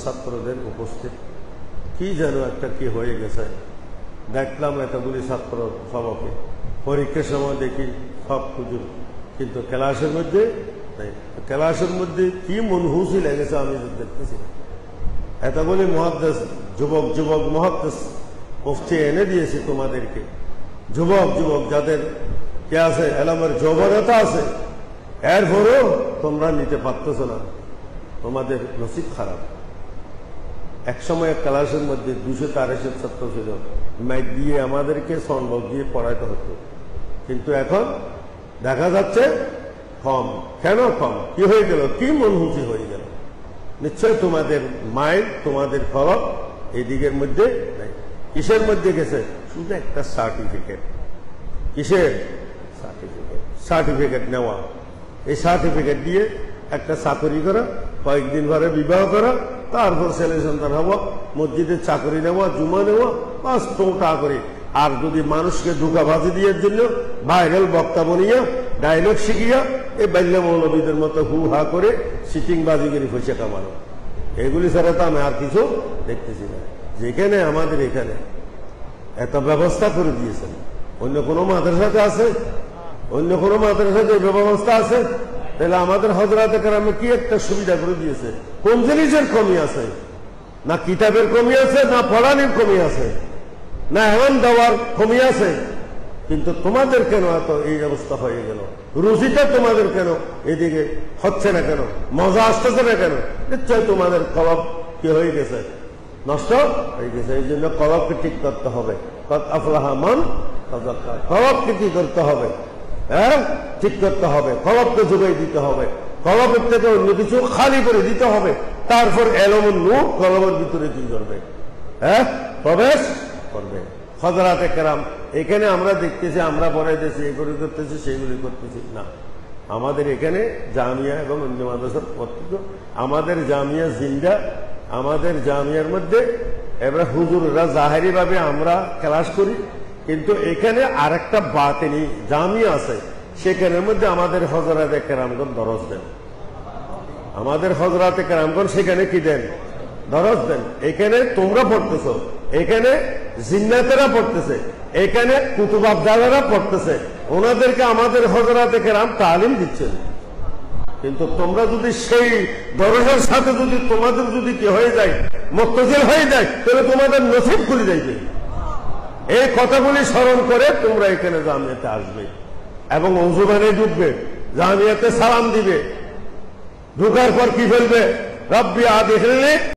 ছাত্রদের উপস্থিত কি যেন একটা কি হয়ে গেছে। দেখলাম এতগুলি ছাত্র সবাকে, পরীক্ষার সময় দেখি সব হুজুর, কিন্তু ক্লাসের মধ্যে নেই। ক্লাসের মধ্যে কি মনহুসি লেগেছে আমি দেখতেছি। এতগুলি মুহাদ্দিস, যুবক যুবক মুহাদ্দিস মুফতি এনে দিয়েছি তোমাদেরকে, যুবক যুবক যাদের কে আছে, এলমের যৌবনতা আছে, এরপরেও তোমরা নিতে পারতেছ না, তোমাদের নসিব খারাপ। এক সময় ক্লাসের মধ্যে 200-250 ছাত্র ছিল, মাইক দিয়ে আমাদেরকে সাউন্ড দিয়ে পড়াইতে হতো, কিন্তু এখন দেখা যাচ্ছে কম। কেন কম? কি হয়ে গেল? কি মনহুসি হয়ে গেল? নিশ্চয় তোমাদের মাইন্ড, তোমাদের খরচ এই দিকের মধ্যে নাই। কিসের মধ্যে গেছে? শুধু একটা সার্টিফিকেট। কিসের সার্টিফিকেট? সার্টিফিকেট নেওয়া, এই সার্টিফিকেট দিয়ে একটা চাকরি করা, কয়েকদিন পরে বিবাহ করা, তারপর ছেলে সন্তান হওয়া, মসজিদে চাকরি নেওয়া, জুমা নেওয়া, বাস টোটা করে। আর যদি মানুষকে ধোঁকাবাজি দেওয়ার জন্য ভাইরাল বক্তা বনিয়া ডায়লগ শিখিয়া এই বাল্য মৌলবীদের মতো হু হা করে সিটিং বাজি করে পয়সা কামানো, এগুলি ছাড়া তো আমি আর কিছু দেখতেছি না। যেখানে আমাদের এখানে এত ব্যবস্থা করে দিয়েছেন, অন্য কোনো মাদ্রাসাতে আছে? অন্য কোনো মাদ্রাসাতে এই ব্যবস্থা আছে? তাহলে আমাদের হযরতে কেরামে কি একটা সুবিধা করে দিয়েছে? কোন জিনিসের কমি আছে? না কিতাবের কমি আছে, না পড়ানির কমি আছে, না এমন দেওয়ার কমি আছে। কিন্তু তোমাদের কেন এত এই অবস্থা হয়ে গেল? রুচিটা তোমাদের কেন এদিকে হচ্ছে না কেন? মজা আসতেছে না কেন? নিশ্চয় তোমাদের কলব কি হয়ে গেছে, নষ্ট হয়ে গেছে। এই জন্য কলবকে ঠিক করতে হবে। কদ আফলাহা মান তাযাক্কা। কলবকে কি করতে হবে? হ্যাঁ, ঠিক করতে হবে। কলবকে যোগাই দিতে হবে, কলবের থেকে অন্য কিছু খালি করে দিতে হবে। তারপর এলমুন নূর কলবের ভিতরে কি করবে? হ্যাঁ, প্রবেশ করবে। হযরতে কেরাম এখানে আমরা দেখতেছি, আমরা পড়াইতেছি, এগুলি করতেছি, সেইগুলি করতেছি না। আমাদের এখানে জামিয়া এবং অন্য মাদ্রাসার প্রত্যেক, আমাদের জামিয়া জিন্দা, আমাদের জামিয়ার মধ্যে এবার হুজুররা জাহেরি ভাবে আমরা ক্লাস করি, কিন্তু এখানে আরেকটা বাতিনি জামিয়া আছে, সেখানের মধ্যে আমাদের হযরতে কেরামগণ দরস দেন। আমাদের হযরতে কেরামগণ সেখানে কি দেন? দরস দেন। এখানে তোমরা পড়তেছ, এখানে জিন্নাতেরা পড়তেছে, এখানে কুতুব আবদালেরা পড়তেছে, ওনাদেরকে আমাদের হযরতে কেরাম তালিম দিচ্ছেন। কিন্তু তোমরা যদি সেই দরসের সাথে যদি তোমাদের যদি কি হয়ে যায়, মুত্তাজিল হয়ে যায়, তাহলে তোমাদের নসিব খুলে যাইবে। এই কথাগুলি স্মরণ করে তোমরা এখানে জামিয়াতে আসবে এবং অজুবানে ঢুকবে, জামিয়াতে সালাম দিবে। ঢুকার পর কি বলবে? রব্বি আদখিলনি